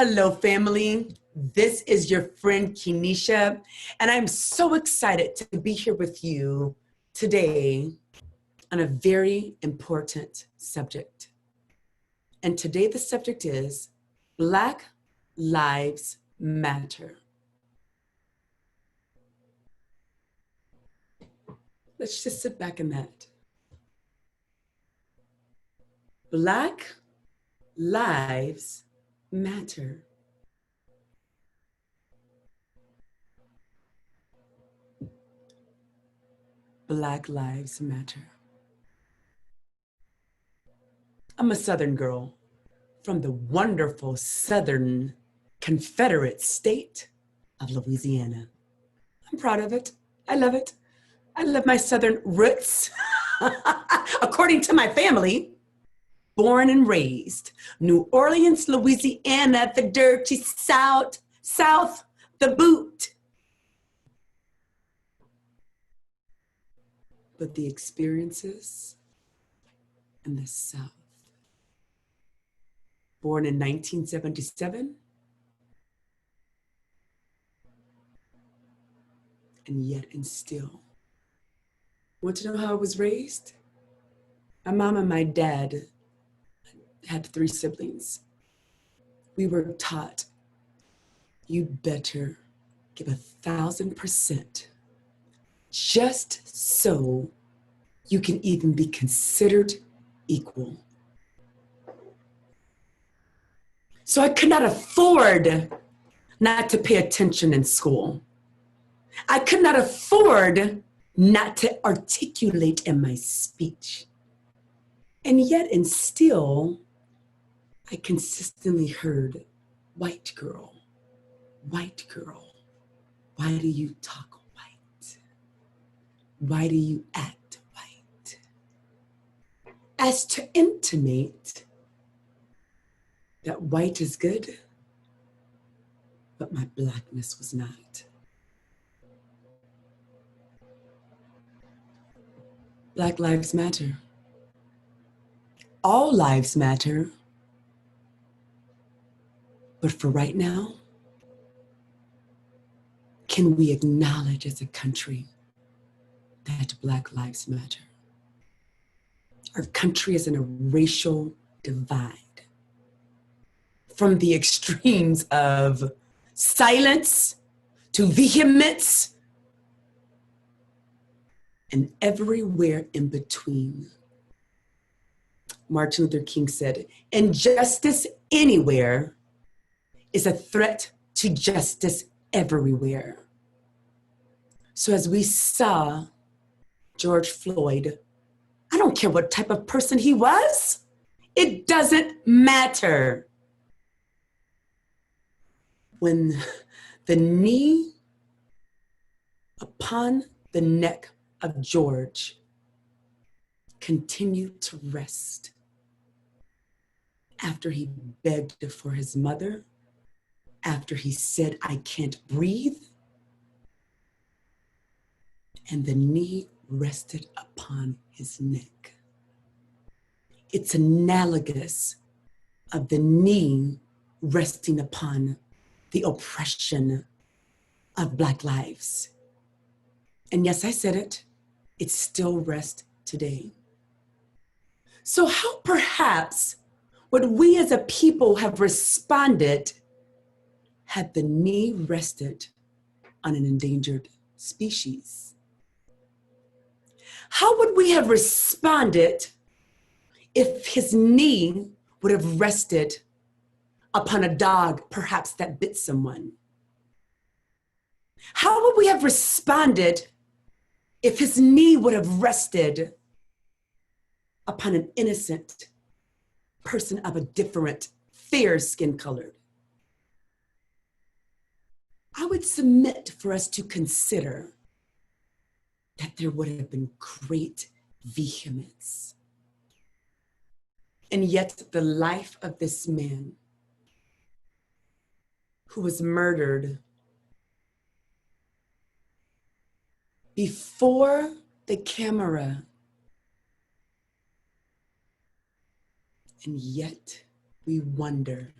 Hello, family. This is your friend Kenesha, and I'm so excited to be here with you today on a very important subject. And today the subject is Black Lives Matter. Let's just sit back in that. Black Lives Matter. Black Lives Matter. I'm a Southern girl from the wonderful Southern Confederate state of Louisiana. I'm proud of it. I love it. I love my Southern roots. According to my family, born and raised, New Orleans, Louisiana, the dirty South, the boot. But the experiences in the South. Born in 1977, and yet and still. Want to know how I was raised? My mom and my dad had 3 siblings. We were taught, you better give 1,000% just so you can even be considered equal. So I could not afford not to pay attention in school. I could not afford not to articulate in my speech. And yet and still, I consistently heard, white girl, why do you talk white? Why do you act white? As to intimate that white is good, but my blackness was not. Black lives matter. All lives matter. But for right now, can we acknowledge as a country that Black lives matter? Our country is in a racial divide. From the extremes of silence to vehemence and everywhere in between. Martin Luther King said, injustice anywhere is a threat to justice everywhere. So as we saw George Floyd, I don't care what type of person he was, it doesn't matter. When the knee upon the neck of George continued to rest after he begged for his mother, after he said, I can't breathe, and the knee rested upon his neck. It's analogous of the knee resting upon the oppression of Black lives. And yes, I said it, it still rests today. So how perhaps would we as a people have responded had the knee rested on an endangered species? How would we have responded if his knee would have rested upon a dog, perhaps that bit someone? How would we have responded if his knee would have rested upon an innocent person of a different, fair skin color? I would submit for us to consider that there would have been great vehemence. And yet the life of this man who was murdered before the camera, and yet we wonder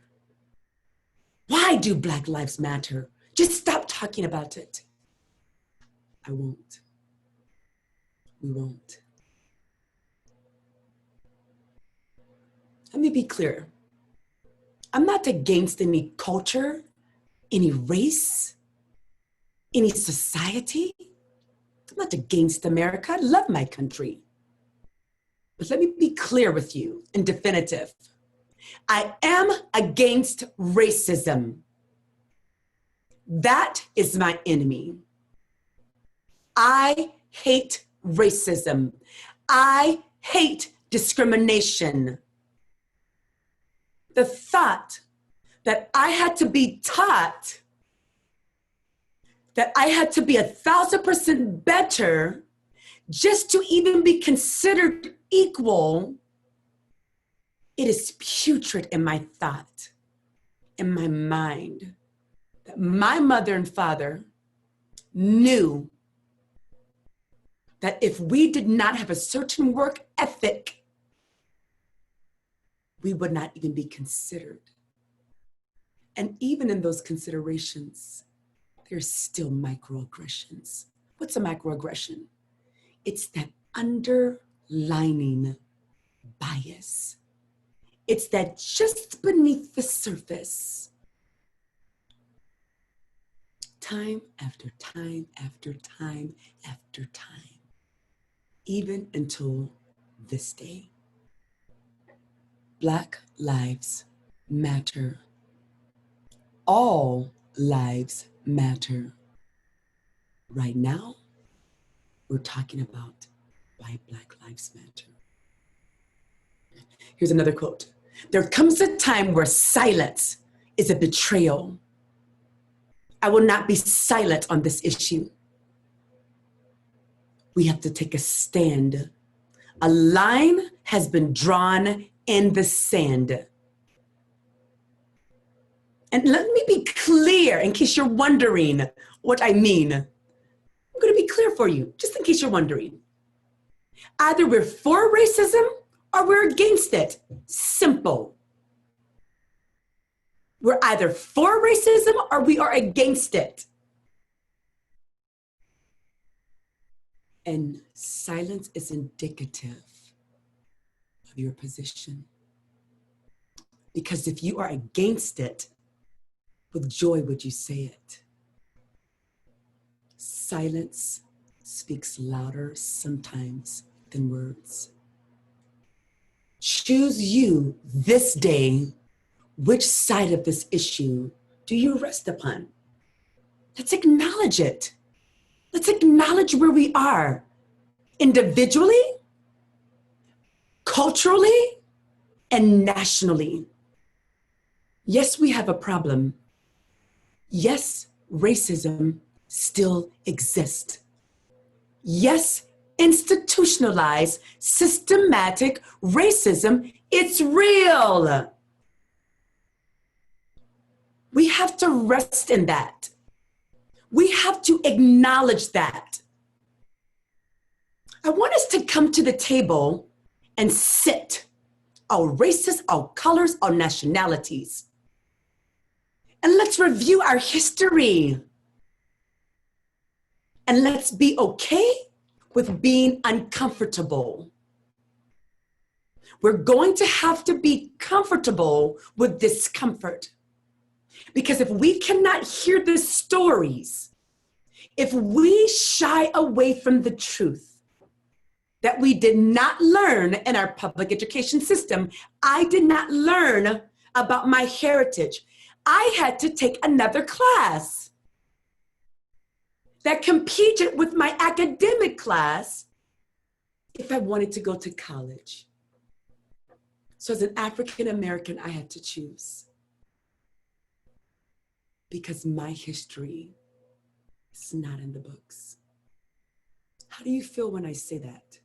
Why do Black Lives Matter? Just stop talking about it. I won't. We won't. Let me be clear. I'm not against any culture, any race, any society. I'm not against America. I love my country. But let me be clear with you and definitive. I am against racism. That is my enemy. I hate racism. I hate discrimination. The thought that I had to be taught that I had to be 1,000% better just to even be considered equal, it is putrid in my thought, in my mind, that my mother and father knew that if we did not have a certain work ethic, we would not even be considered. And even in those considerations, there's still microaggressions. What's a microaggression? It's that underlining bias. It's that just beneath the surface. Time after time after time after time, even until this day. Black lives matter. All lives matter. Right now, we're talking about why Black Lives Matter. Here's another quote. There comes a time where silence is a betrayal. I will not be silent on this issue. We have to take a stand. A line has been drawn in the sand. And let me be clear in case you're wondering what I mean. I'm going to be clear for you, just in case you're wondering. Either we're for racism or we're against it. Simple. We're either for racism or we are against it. And silence is indicative of your position. Because if you are against it, with joy would you say it? Silence speaks louder sometimes than words. Choose you this day, which side of this issue do you rest upon? Let's acknowledge it. Let's acknowledge where we are, individually, culturally, and nationally. Yes, we have a problem. Yes, racism still exists. Yes, institutionalized, systematic racism, it's real. We have to rest in that. We have to acknowledge that. I want us to come to the table and sit, all races, all colors, all nationalities. And let's review our history. And let's be okay with being uncomfortable. We're going to have to be comfortable with discomfort. Because if we cannot hear the stories, if we shy away from the truth that we did not learn in our public education system, I did not learn about my heritage. I had to take another class that competed with my academic class if I wanted to go to college. So as an African American, I had to choose. Because my history is not in the books. How do you feel when I say that?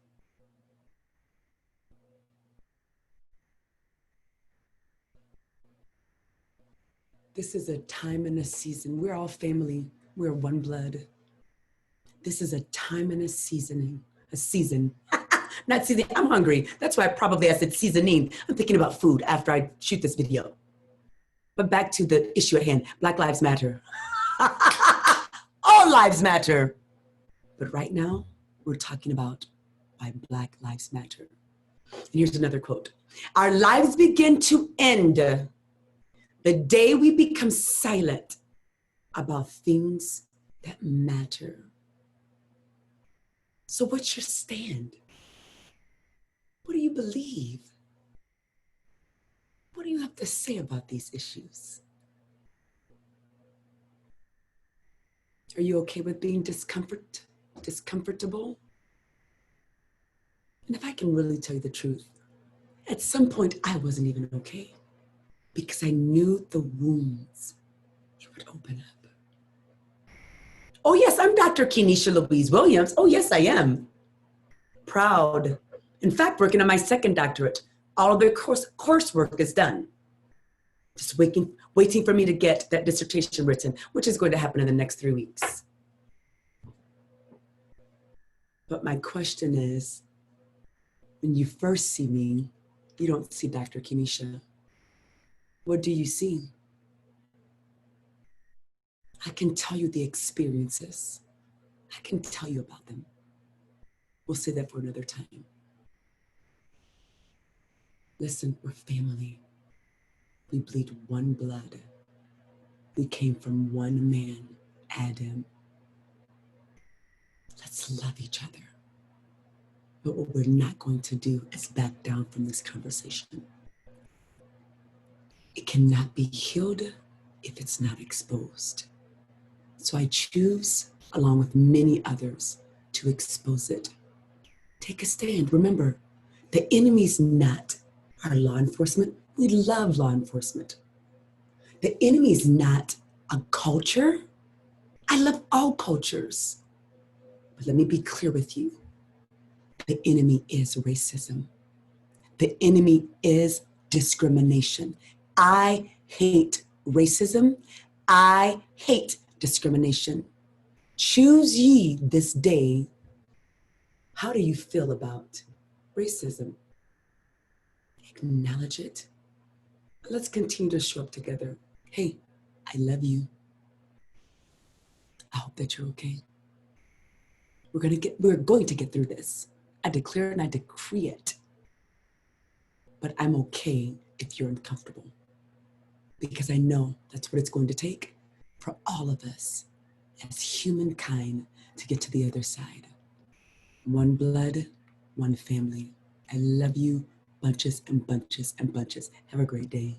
This is a time and a season. We're all family. We're one blood. This is a time and a season. Not seasoning, I'm hungry. That's why probably I said seasoning. I'm thinking about food after I shoot this video. But back to the issue at hand, Black Lives Matter. All lives matter. But right now, we're talking about why Black Lives Matter. And here's another quote. Our lives begin to end the day we become silent about things that matter. So what's your stand? What do you believe? What do you have to say about these issues? Are you okay with being discomfortable? And if I can really tell you the truth, at some point I wasn't even okay because I knew the wounds it would open up. Oh yes, I'm Dr. Kenesha Louise Williams. Oh yes, I am. Proud. In fact, working on my second doctorate. All of the coursework is done. Just waiting for me to get that dissertation written, which is going to happen in the next 3 weeks. But my question is, when you first see me, you don't see Dr. Kenesha. What do you see? I can tell you the experiences. I can tell you about them. We'll say that for another time. Listen, we're family. We bleed one blood. We came from one man, Adam. Let's love each other. But what we're not going to do is back down from this conversation. It cannot be healed if it's not exposed. So I choose, along with many others, to expose it. Take a stand. Remember, the enemy's not our law enforcement. We love law enforcement. The enemy's not a culture. I love all cultures. But let me be clear with you. The enemy is racism. The enemy is discrimination. I hate racism. I hate discrimination. Choose ye this day. How do you feel about racism? Acknowledge it. Let's continue to show up together. Hey, I love you. I hope that you're okay. We're going to get through this. I declare and I decree it. But I'm okay if you're uncomfortable, because I know that's what it's going to take for all of us as humankind to get to the other side. One blood, one family. I love you, bunches and bunches and bunches. Have a great day.